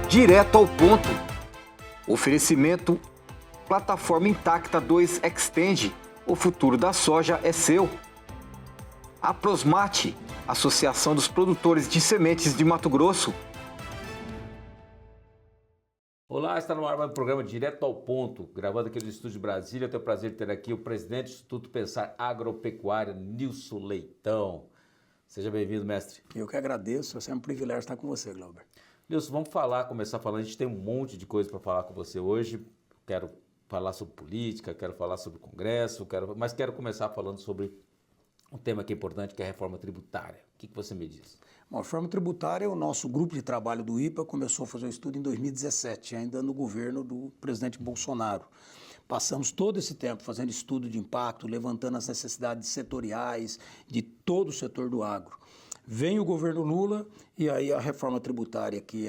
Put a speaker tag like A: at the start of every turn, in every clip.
A: Direto ao ponto. Oferecimento Plataforma Intacta 2 Extend. O futuro da soja é seu. A Prosmate, Associação dos Produtores de Sementes de Mato Grosso.
B: Olá, está no ar mais um programa Direto ao Ponto, gravado aqui no Estúdio de Brasília. Eu tenho o prazer de ter aqui o presidente do Instituto Pensar Agropecuária, Nilson Leitão. Seja bem-vindo, mestre.
C: Eu que agradeço, é sempre um privilégio estar com você, Glauber.
B: Nilson, vamos começar falando, a gente tem um monte de coisa para falar com você hoje. Quero falar sobre política, quero falar sobre o Congresso, mas quero começar falando sobre um tema que é importante, que é a reforma tributária. O que você me diz?
C: Bom, a reforma tributária, o nosso grupo de trabalho do IPA começou a fazer um estudo em 2017, ainda no governo do presidente Bolsonaro. Passamos todo esse tempo fazendo estudo de impacto, levantando as necessidades setoriais de todo o setor do agro. Vem o governo Lula e aí a reforma tributária que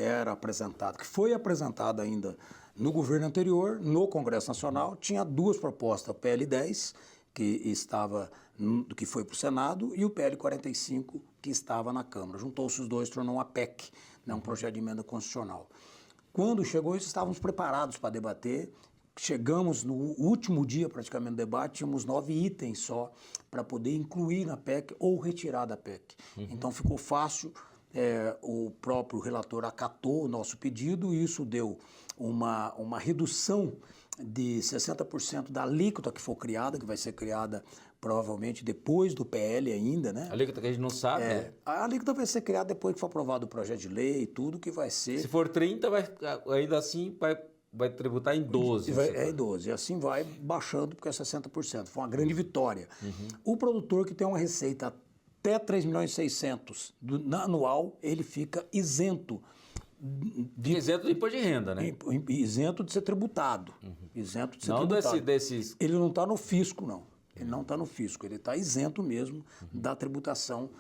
C: foi apresentada ainda no governo anterior, no Congresso Nacional, tinha duas propostas, o PL 10, que foi para o Senado, e o PL 45, que estava na Câmara. Juntou-se os dois, tornou uma PEC, um projeto de emenda constitucional. Quando chegou isso, estávamos preparados para debater. Chegamos no último dia, praticamente, do debate, tínhamos 9 itens só para poder incluir na PEC ou retirar da PEC. Então ficou fácil, o próprio relator acatou o nosso pedido e isso deu uma redução de 60% da alíquota que for criada, que vai ser criada provavelmente depois do PL ainda, né?
B: A alíquota que a gente não sabe, né?
C: A alíquota vai ser criada depois que for aprovado o projeto de lei e tudo que vai ser...
B: Se for 30, ainda assim vai tributar em 12.
C: Em 12. E assim vai baixando, porque é 60%. Foi uma grande vitória. O produtor que tem uma receita até 3.600.000 anual, ele fica isento.
B: Isento de imposto de renda, né?
C: Isento de ser tributado. Isento de ser tributado. Ele não está no fisco, não. Ele não está no fisco. Ele está isento mesmo da tributação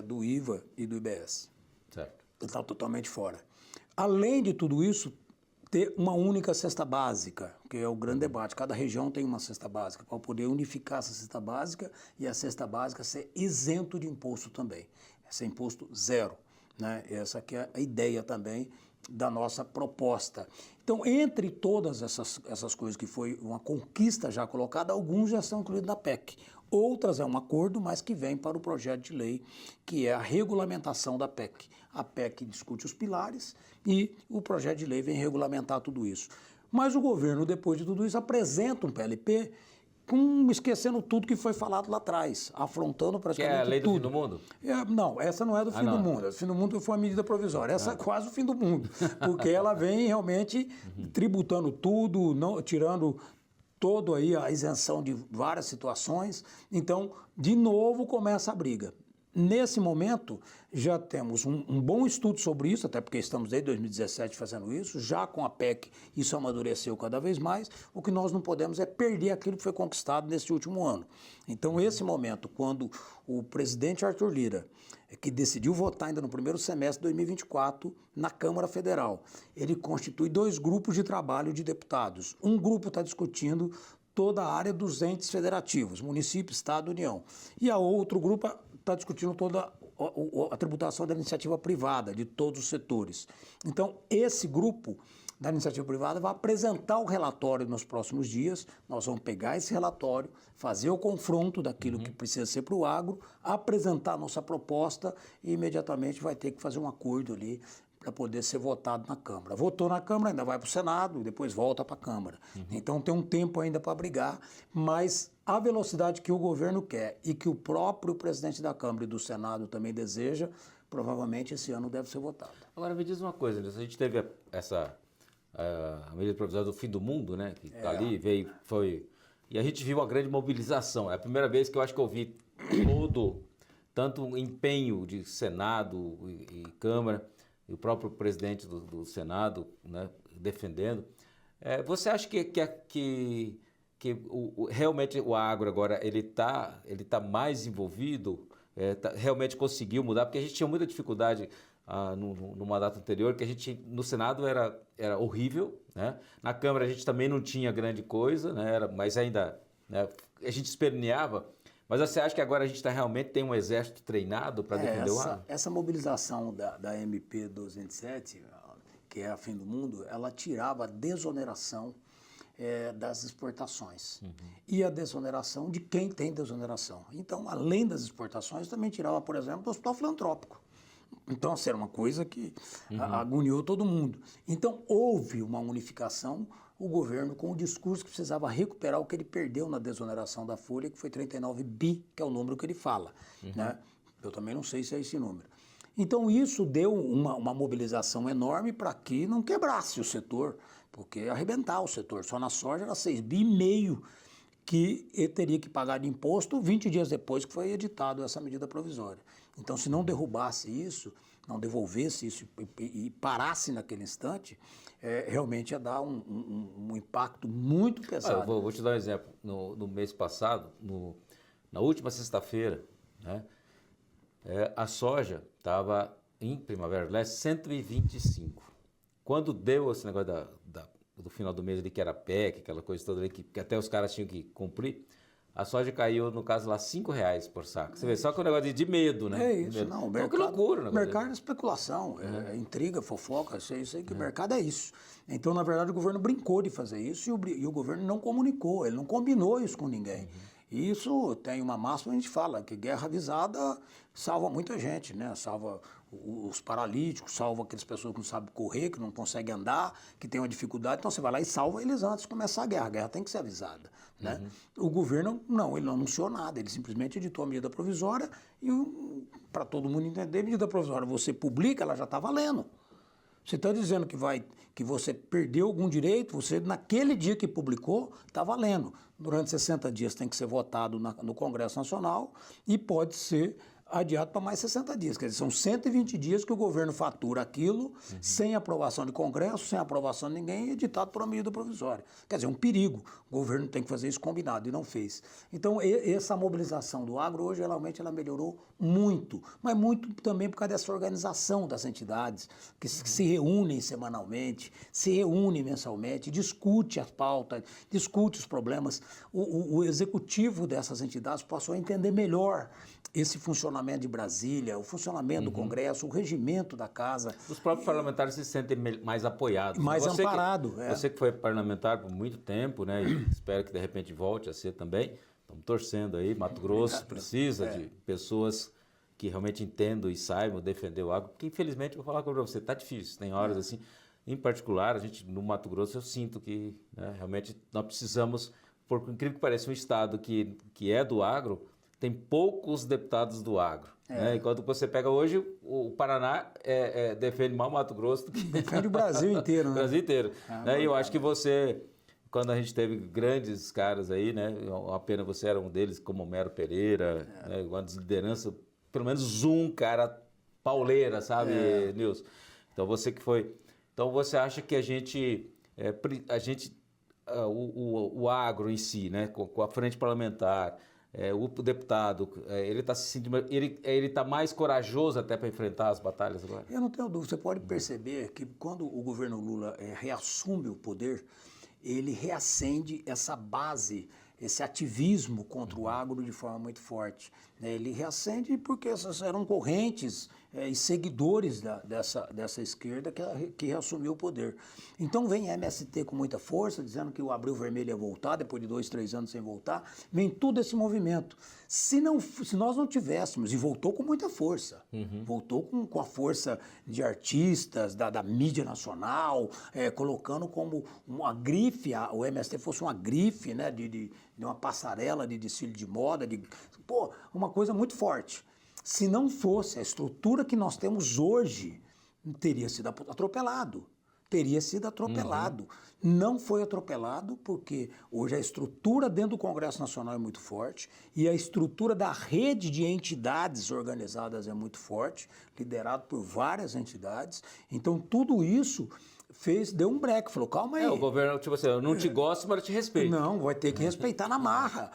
C: do IVA e do IBS.
B: Certo.
C: Ele está totalmente fora. Além de tudo isso, ter uma única cesta básica, que é o grande debate. Cada região tem uma cesta básica, para poder unificar essa cesta básica e a cesta básica ser isento de imposto também. Ser imposto zero. Né? Essa aqui é a ideia também da nossa proposta. Então, entre todas essas coisas que foi uma conquista já colocada, alguns já estão incluídos na PEC. Outras é um acordo, mas que vem para o projeto de lei, que é a regulamentação da PEC. A PEC discute os pilares e o projeto de lei vem regulamentar tudo isso. Mas o governo, depois de tudo isso, apresenta um PLP esquecendo tudo que foi falado lá atrás, afrontando praticamente tudo.
B: Que é a lei do fim do mundo?
C: Não, essa não é do fim do mundo. O fim do mundo foi uma medida provisória. Essa é quase o fim do mundo, porque ela vem realmente tributando tudo, tirando toda aí a isenção de várias situações. Então, de novo, começa a briga. Nesse momento, já temos um bom estudo sobre isso, até porque estamos desde 2017 fazendo isso, já com a PEC isso amadureceu cada vez mais. O que nós não podemos é perder aquilo que foi conquistado nesse último ano. Então, esse momento, quando o presidente Arthur Lira, que decidiu votar ainda no primeiro semestre de 2024 na Câmara Federal, ele constitui 2 grupos de trabalho de deputados. Um grupo está discutindo toda a área dos entes federativos, município, estado, União. E a outro grupo está discutindo toda a tributação da iniciativa privada, de todos os setores. Então, esse grupo da iniciativa privada vai apresentar o relatório nos próximos dias. Nós vamos pegar esse relatório, fazer o confronto daquilo que precisa ser para o agro, apresentar a nossa proposta e imediatamente vai ter que fazer um acordo ali para poder ser votado na Câmara. Votou na Câmara, ainda vai para o Senado, depois volta para a Câmara. Então tem um tempo ainda para brigar, mas a velocidade que o governo quer e que o próprio presidente da Câmara e do Senado também deseja, provavelmente esse ano deve ser votado.
B: Agora me diz uma coisa, a gente teve a medida provisória do fim do mundo, né? Que está ali, e a gente viu uma grande mobilização. É a primeira vez que eu acho que eu vi tanto o empenho de Senado e Câmara, e o próprio presidente do Senado, né, defendendo. Você acha que realmente o agro agora ele tá mais envolvido, realmente conseguiu mudar? Porque a gente tinha muita dificuldade no mandato anterior, que a gente no Senado era horrível, né? Na Câmara a gente também não tinha grande coisa, né? Mas ainda, né, a gente esperneava. Mas você acha que agora a gente realmente tem um exército treinado para defender o agro?
C: Essa mobilização da MP 227, que é a Fim do Mundo, ela tirava a desoneração das exportações e a desoneração de quem tem desoneração. Então, além das exportações, também tirava, por exemplo, do hospital filantrópico. Então, assim, era uma coisa que agoniou todo mundo. Então, houve uma unificação, o governo com o discurso que precisava recuperar o que ele perdeu na desoneração da Folha, que foi 39 bi, que é o número que ele fala. Né? Eu também não sei se é esse número. Então, isso deu uma mobilização enorme para que não quebrasse o setor, porque ia arrebentar o setor. Só na soja era 6,5 bi que ele teria que pagar de imposto 20 dias depois que foi editado essa medida provisória. Então, se não derrubasse isso, não devolvesse isso e parasse naquele instante, realmente ia dar um impacto muito pesado.
B: Vou te dar um exemplo. No mês passado, na última sexta-feira, né, a soja estava em Primavera do Leste 125. Quando deu esse negócio do final do mês ali, que era PEC, aquela coisa toda ali, que até os caras tinham que cumprir, a soja caiu, no caso lá, R$5 por saco. Você vê, só que o negócio de medo, né?
C: É isso,
B: medo.
C: não.
B: Então, que loucura,
C: o mercado é especulação, é intriga, fofoca, isso aí que o mercado é isso. Então, na verdade, o governo brincou de fazer isso e o governo não comunicou, ele não combinou isso com ninguém. E isso tem uma máxima, a gente fala, que guerra avisada salva muita gente, né? Salva os paralíticos, salva aquelas pessoas que não sabem correr, que não conseguem andar, que têm uma dificuldade. Então você vai lá e salva eles antes de começar a guerra. A guerra tem que ser avisada, né? O governo, não, ele não anunciou nada, ele simplesmente editou a medida provisória e, para todo mundo entender, a medida provisória você publica, ela já está valendo. Você está dizendo que você perdeu algum direito, você naquele dia que publicou, está valendo. Durante 60 dias tem que ser votado no Congresso Nacional e pode ser adiado para mais 60 dias. Quer dizer, são 120 dias que o governo fatura aquilo sem aprovação de Congresso, sem aprovação de ninguém, editado por uma medida provisória. Quer dizer, é um perigo. O governo tem que fazer isso combinado e não fez. Então, essa mobilização do agro, hoje, realmente, ela melhorou muito. Mas muito também por causa dessa organização das entidades, que se reúnem semanalmente, se reúnem mensalmente, discute as pautas, discute os problemas. O executivo dessas entidades passou a entender melhor esse funcionamento de Brasília, o funcionamento do Congresso, o regimento da Casa.
B: Os próprios parlamentares se sentem mais apoiados.
C: Mais amparados.
B: Você que foi parlamentar por muito tempo, né? E espero que de repente volte a ser também. Estamos torcendo aí. Mato Grosso precisa de pessoas que realmente entendam e saibam defender o agro. Porque infelizmente, vou falar com você, está difícil. Tem horas assim. Em particular, a gente no Mato Grosso, eu sinto que realmente nós precisamos, por incrível que pareça, um estado que é do agro, tem poucos deputados do agro. Né? Enquanto você pega hoje, o Paraná defende mais o Mato Grosso do que...
C: Defende o Brasil inteiro, né?
B: O Brasil inteiro. E eu acho que você, quando a gente teve grandes caras aí, né? Uma pena você era um deles, como Homero Pereira, né? Uma das pelo menos um cara pauleira, sabe, Nilson? Então você que foi... Então você acha que o agro em si, né? Com a frente parlamentar, o deputado, ele está se sentindo, ele está mais corajoso até para enfrentar as batalhas agora?
C: Eu não tenho dúvida. Você pode perceber que quando o governo Lula reassume o poder, ele reacende essa base, esse ativismo contra o agro de forma muito forte. Ele reacende porque essas eram correntes e seguidores dessa esquerda que reassumiu o poder. Então vem a MST com muita força, dizendo que o Abril Vermelho ia voltar, depois de 2, 3 anos sem voltar. Vem todo esse movimento. Se nós não tivéssemos, e voltou com muita força, voltou com a força de artistas, da mídia nacional, colocando como uma grife, o MST fosse uma grife, né, de uma passarela de desfile de moda, uma coisa muito forte. Se não fosse a estrutura que nós temos hoje, teria sido atropelado. Teria sido atropelado. Não foi atropelado porque hoje a estrutura dentro do Congresso Nacional é muito forte e a estrutura da rede de entidades organizadas é muito forte, liderado por várias entidades. Então, tudo isso deu um breque, falou, calma aí.
B: O governo, tipo assim, eu não te gosto, mas eu te respeito.
C: Não, vai ter que respeitar na marra.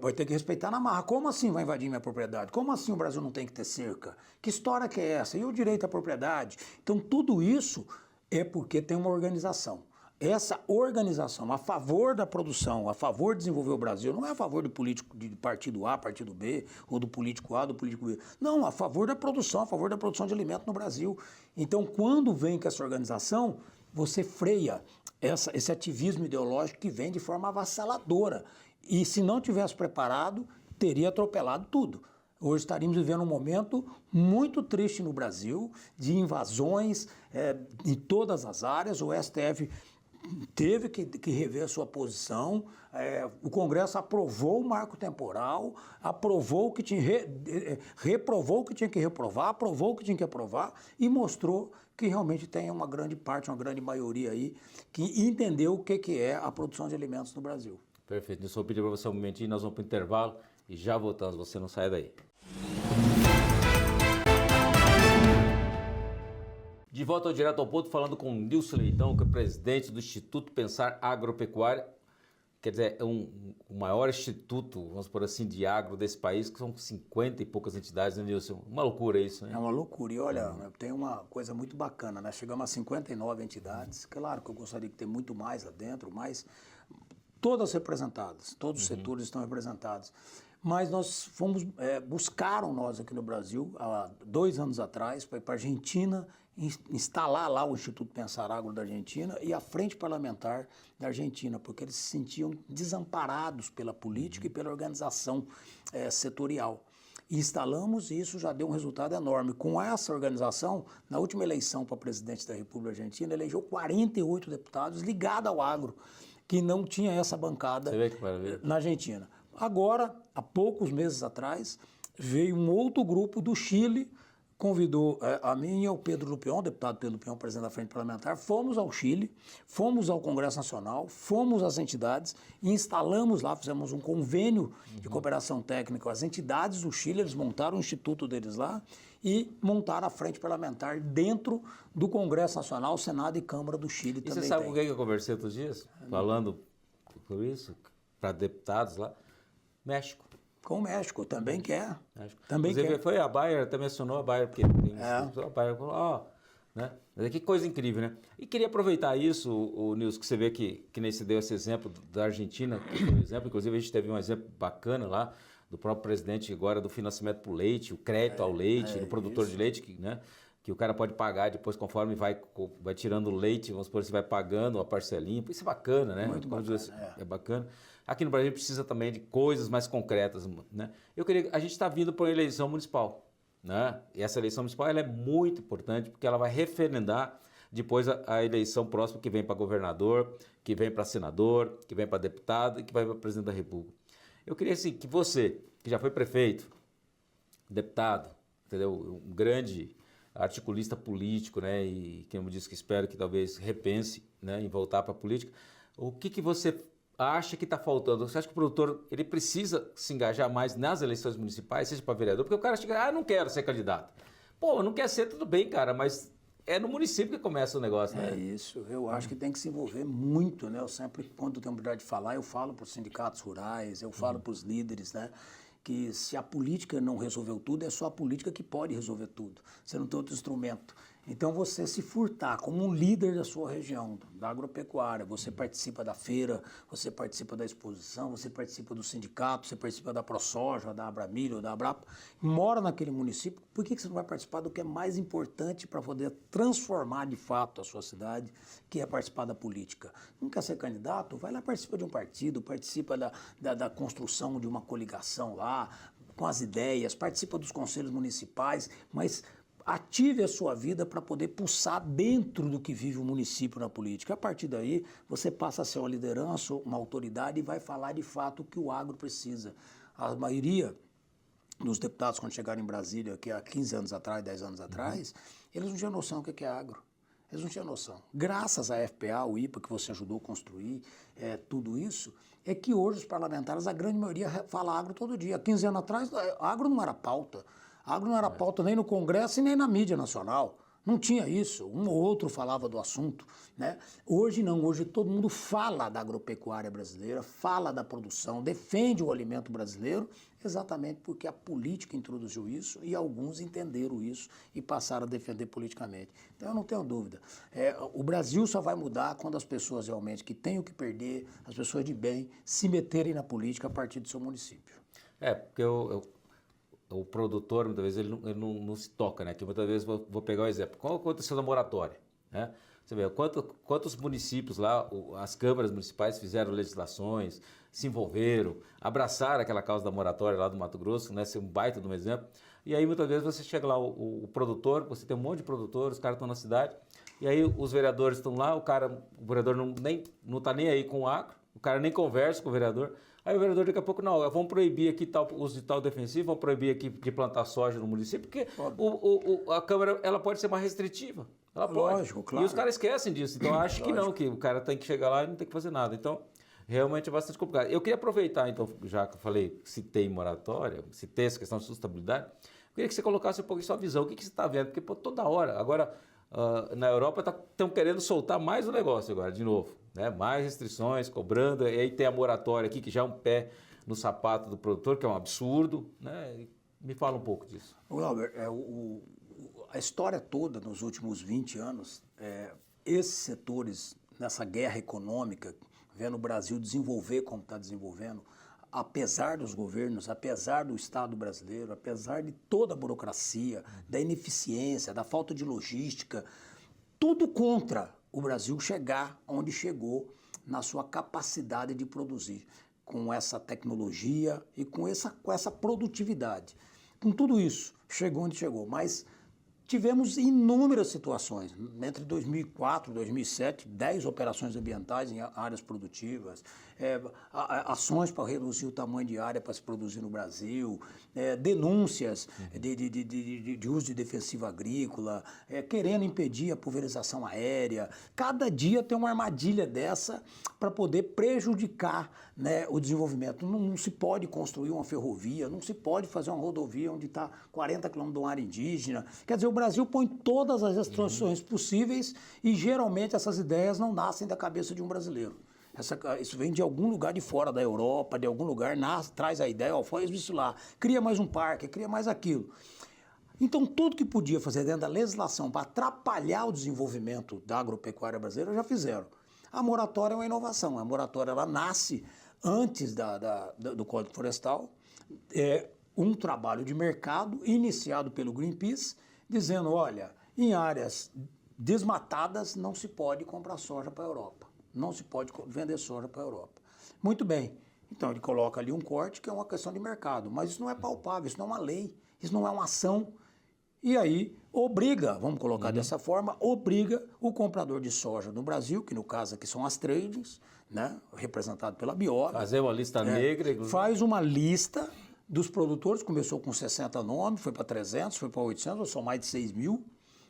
C: Vai ter que respeitar na marra. Como assim vai invadir minha propriedade? Como assim o Brasil não tem que ter cerca? Que história que é essa? E o direito à propriedade? Então, tudo isso é porque tem uma organização. essa organização a favor da produção, a favor de desenvolver o Brasil, não é a favor do político de partido A, partido B, ou do político A, do político B. Não, a favor da produção, a favor da produção de alimento no Brasil. Então, quando vem com essa organização, você freia esse ativismo ideológico que vem de forma avassaladora. E se não tivesse preparado, teria atropelado tudo. Hoje estaríamos vivendo um momento muito triste no Brasil, de invasões em todas as áreas. O STF teve que rever a sua posição, o Congresso aprovou o marco temporal, aprovou que tinha, reprovou o que tinha que reprovar, aprovou o que tinha que aprovar e mostrou que realmente tem uma grande parte, uma grande maioria aí que entendeu o que é a produção de alimentos no Brasil.
B: Perfeito. Eu só pedir para você um momentinho, nós vamos para o intervalo e já voltamos, você não sai daí. De volta ao Direto ao Ponto, falando com o Nilson Leitão, que é presidente do Instituto Pensar Agropecuária. Quer dizer, é o maior instituto, vamos por assim, de agro desse país, que são 50 e poucas entidades, né, Nilson? Uma loucura isso, né?
C: É uma loucura. E olha, tem uma coisa muito bacana, né? Chegamos a 59 entidades. Claro que eu gostaria de ter muito mais lá dentro, mas todas representadas, todos os setores estão representados. Mas nós buscaram nós aqui no Brasil, há 2 anos atrás, para ir para a Argentina, instalar lá o Instituto Pensar Agro da Argentina e a Frente Parlamentar da Argentina, porque eles se sentiam desamparados pela política e pela organização setorial. E instalamos e isso já deu um resultado enorme. Com essa organização, na última eleição para presidente da República Argentina, elegeu 48 deputados ligados ao agro, que não tinha essa bancada na Argentina. Agora, há poucos meses atrás, veio um outro grupo do Chile, convidou a mim e ao Pedro Lupion, deputado Pedro Lupion, presidente da Frente Parlamentar, fomos ao Chile, fomos ao Congresso Nacional, fomos às entidades e instalamos lá, fizemos um convênio de cooperação técnica com as entidades do Chile, eles montaram o instituto deles lá e montaram a Frente Parlamentar dentro do Congresso Nacional, Senado e Câmara do Chile.
B: E você sabe com quem eu conversei outros dias? Falando por isso, para deputados lá? México.
C: Com o México, também quer.
B: México.
C: Também
B: inclusive,
C: quer.
B: foi a Bayer, até mencionou a Bayer, porque tem a Bayer falou, né? Mas que coisa incrível, né? E queria aproveitar isso, o Nilson, que você vê que nem se deu esse exemplo da Argentina, que foi um exemplo, inclusive a gente teve um exemplo bacana lá, do próprio presidente agora do financiamento para o leite, o crédito ao leite, do produtor de leite, né? Que o cara pode pagar depois conforme vai tirando o leite, vamos supor, você vai pagando a parcelinha. Isso é bacana, né?
C: Muito bacana,
B: é bacana. Aqui no Brasil precisa também de coisas mais concretas, né? A gente está vindo para uma eleição municipal, né? E essa eleição municipal ela é muito importante porque ela vai referendar depois a eleição próxima que vem para governador, que vem para senador, que vem para deputado e que vai para presidente da República. Eu queria assim, que você, que já foi prefeito, deputado, entendeu? Um grande articulista político, né? E que eu me disse que espero que talvez repense, né, em voltar para a política. O que você acha que está faltando? Você acha que o produtor ele precisa se engajar mais nas eleições municipais, seja para vereador? Porque o cara chega, não quero ser candidato. Pô, não quer ser, tudo bem, cara, mas é no município que começa o negócio, né?
C: É isso, eu acho que tem que se envolver muito, né? Eu sempre, quando tenho a oportunidade de falar, eu falo para os sindicatos rurais, eu falo para os líderes, né? Que se a política não resolveu tudo, é só a política que pode resolver tudo. Você não tem outro instrumento. Então você se furtar como um líder da sua região, da agropecuária, você participa da feira, você participa da exposição, você participa do sindicato, você participa da ProSoja, da Abramilho, da Abrapa, mora naquele município, por que você não vai participar do que é mais importante para poder transformar de fato a sua cidade, que é participar da política? Não quer ser candidato? Vai lá, participa de um partido, participa da construção de uma coligação lá, com as ideias, participa dos conselhos municipais, mas ative a sua vida para poder pulsar dentro do que vive o município na política. A partir daí, você passa a ser uma liderança, uma autoridade e vai falar de fato o que o agro precisa. A maioria dos deputados, quando chegaram em Brasília, que há 15 anos atrás, 10 anos atrás, eles não tinham noção do que é agro. Eles não tinham noção. Graças à FPA, o IPA, que você ajudou a construir, tudo isso, é que hoje os parlamentares, a grande maioria, fala agro todo dia. Há 15 anos atrás, agro não era pauta. Agro não era pauta nem no Congresso e nem na mídia nacional. Não tinha isso, um ou outro falava do assunto, né? Hoje não, hoje todo mundo fala da agropecuária brasileira, fala da produção, defende o alimento brasileiro, exatamente porque a política introduziu isso e alguns entenderam isso e passaram a defender politicamente. Então eu não tenho dúvida, o Brasil só vai mudar quando as pessoas realmente que têm o que perder, as pessoas de bem, se meterem na política a partir do seu município.
B: Porque o produtor, muitas vezes, ele não se toca, né? Que muitas vezes, vou pegar um exemplo. Qual aconteceu na moratória? Né? Você vê, quantos municípios lá, as câmaras municipais fizeram legislações, se envolveram, abraçaram aquela causa da moratória lá do Mato Grosso, né? Ser um baita de um exemplo. E aí, muitas vezes, você chega lá, o produtor, você tem um monte de produtores, os caras estão na cidade, e aí os vereadores estão lá, o vereador não está nem aí com o agro, o cara nem conversa com o vereador. Aí o vereador daqui a pouco, não, vamos proibir aqui o uso de tal defensivo, vamos proibir aqui de plantar soja no município, porque a Câmara ela pode ser mais restritiva. Ela pode.
C: Lógico, claro.
B: E os caras esquecem disso. Então, eu acho que não, que o cara tem que chegar lá e não tem que fazer nada. Então, realmente é bastante complicado. Eu queria aproveitar, então, já que eu falei, citei moratória, citei essa questão de sustentabilidade, eu queria que você colocasse um pouco de sua visão. O que você está vendo? Porque, toda hora, agora, na Europa, estão querendo soltar mais o negócio agora, de novo. Né? Mais restrições, cobrando, e aí tem a moratória aqui, que já é um pé no sapato do produtor, que é um absurdo. Né? Me fala um pouco disso.
C: Glauber, a história toda nos últimos 20 anos, esses setores, nessa guerra econômica, vendo o Brasil desenvolver como está desenvolvendo, apesar dos governos, apesar do Estado brasileiro, apesar de toda a burocracia, da ineficiência, da falta de logística, tudo contra o Brasil chegar onde chegou na sua capacidade de produzir, com essa tecnologia e com essa produtividade. Com tudo isso, chegou onde chegou, mas tivemos inúmeras situações, entre 2004 e 2007, 10 operações ambientais em áreas produtivas, ações para reduzir o tamanho de área para se produzir no Brasil, denúncias de uso de defensiva agrícola, querendo impedir a pulverização aérea. Cada dia tem uma armadilha dessa para poder prejudicar, né, o desenvolvimento. Não se pode construir uma ferrovia, não se pode fazer uma rodovia onde está 40 quilômetros de uma área indígena. Quer dizer, o Brasil põe todas as restrições possíveis e geralmente essas ideias não nascem da cabeça de um brasileiro. Isso vem de algum lugar de fora da Europa, de algum lugar, traz a ideia, faz isso lá, cria mais um parque, cria mais aquilo. Então, tudo que podia fazer dentro da legislação para atrapalhar o desenvolvimento da agropecuária brasileira, já fizeram. A moratória é uma inovação. A moratória ela nasce antes do Código Florestal, um trabalho de mercado iniciado pelo Greenpeace, dizendo, olha, em áreas desmatadas não se pode comprar soja para a Europa. Não se pode vender soja para a Europa. Muito bem. Então ele coloca ali um corte que é uma questão de mercado. Mas isso não é palpável, isso não é uma lei, isso não é uma ação. E aí obriga, vamos colocar dessa forma, obriga o comprador de soja no Brasil, que no caso aqui são as tradings, né, representado pela Biora.
B: Fazer uma lista negra. Inclusive.
C: Faz uma lista dos produtores, começou com 60 nomes, foi para 300, foi para 800, são mais de 6 mil.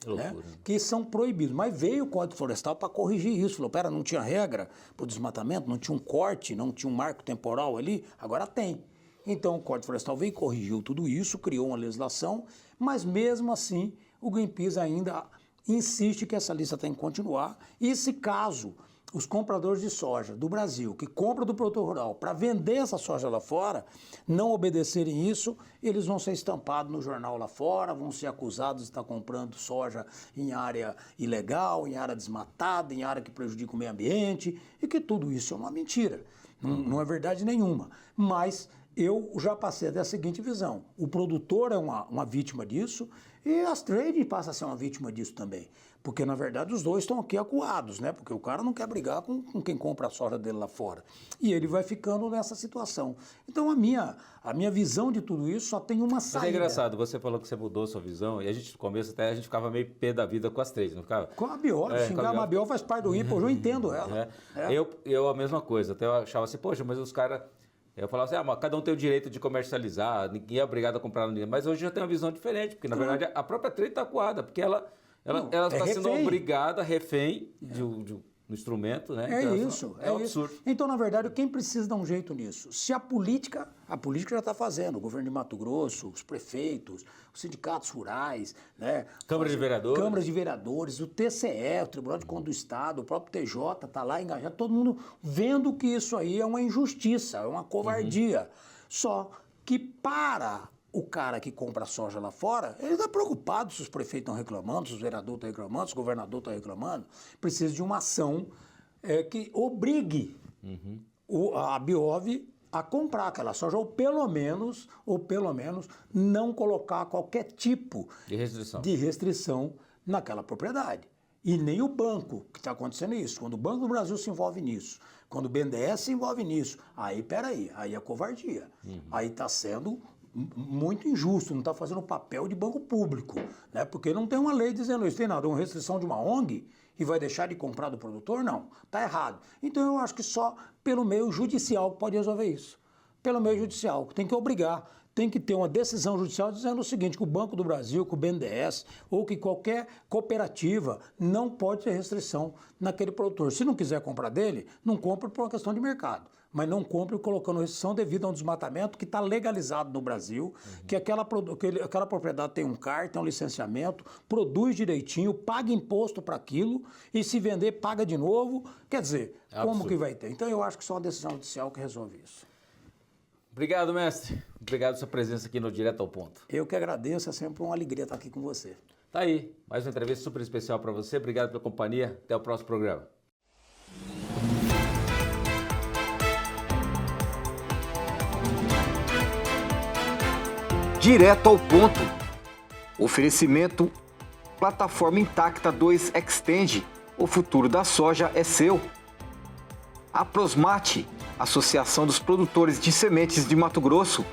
C: Né, que são proibidos. Mas veio o Código Florestal para corrigir isso. Falou, pera, não tinha regra para o desmatamento, não tinha um corte, não tinha um marco temporal ali, agora tem. Então o Código Florestal veio e corrigiu tudo isso, criou uma legislação, mas mesmo assim o Greenpeace ainda insiste que essa lista tem que continuar. E se caso os compradores de soja do Brasil, que compram do produtor rural para vender essa soja lá fora, não obedecerem isso, eles vão ser estampados no jornal lá fora, vão ser acusados de estar comprando soja em área ilegal, em área desmatada, em área que prejudica o meio ambiente, e que tudo isso é uma mentira. Não é verdade nenhuma. Mas eu já passei da seguinte visão. O produtor é uma vítima disso e as trades passam a ser uma vítima disso também. Porque, na verdade, os dois estão aqui acuados, né? Porque o cara não quer brigar com quem compra a soja dele lá fora. E ele vai ficando nessa situação. Então, a minha visão de tudo isso só tem uma saída.
B: Mas é engraçado, você falou que você mudou a sua visão e a gente, no começo, até a gente ficava meio pé da vida com as trades, não ficava?
C: Com a Biora, xingar uma Biora faz parte do IPA, hoje eu entendo ela.
B: Eu a mesma coisa, até eu achava assim, poxa, mas os caras... Eu falava assim, mas cada um tem o direito de comercializar, ninguém é obrigado a comprar ninguém. Mas hoje já tem uma visão diferente, porque na verdade a própria trade está acuada, porque ela está sendo obrigada, refém no instrumento, né?
C: É
B: então,
C: isso,
B: é um absurdo.
C: isso. Então, na verdade, quem precisa dar um jeito nisso? Se a política já está fazendo, o governo de Mato Grosso, os prefeitos, os sindicatos rurais, né?
B: Câmara de Vereadores.
C: Câmaras de Vereadores, o TCE, o Tribunal de Contas do Estado, o próprio TJ está lá engajado, todo mundo vendo que isso aí é uma injustiça, é uma covardia. Só que para o cara que compra soja lá fora, ele está preocupado se os prefeitos estão reclamando, se os vereadores estão reclamando, se o governador está reclamando. Precisa de uma ação que obrigue a Biov a comprar aquela soja, ou pelo menos não colocar qualquer tipo
B: de restrição
C: naquela propriedade. E nem o banco, que está acontecendo isso. Quando o Banco do Brasil se envolve nisso, quando o BNDES se envolve nisso, aí é covardia. Aí está sendo muito injusto, não está fazendo o papel de banco público, né? Porque não tem uma lei dizendo isso. Tem nada, uma restrição de uma ONG e vai deixar de comprar do produtor? Não, está errado. Então eu acho que só pelo meio judicial pode resolver isso. Pelo meio judicial, tem que obrigar, tem que ter uma decisão judicial dizendo o seguinte, que o Banco do Brasil, que o BNDES ou que qualquer cooperativa não pode ter restrição naquele produtor. Se não quiser comprar dele, não compre por uma questão de mercado. Mas não compre colocando restrição devido a um desmatamento que está legalizado no Brasil, que aquela propriedade tem um CAR, tem um licenciamento, produz direitinho, paga imposto para aquilo e se vender, paga de novo. Quer dizer, como que vai ter? Então eu acho que só uma decisão judicial que resolve isso.
B: Obrigado, mestre. Obrigado pela sua presença aqui no Direto ao Ponto.
C: Eu que agradeço, é sempre uma alegria estar aqui com você.
B: Tá aí, mais uma entrevista super especial para você. Obrigado pela companhia. Até o próximo programa.
A: Direto ao ponto. Oferecimento: Plataforma Intacta 2 Extend. O futuro da soja é seu. A Prosmate, Associação dos Produtores de Sementes de Mato Grosso.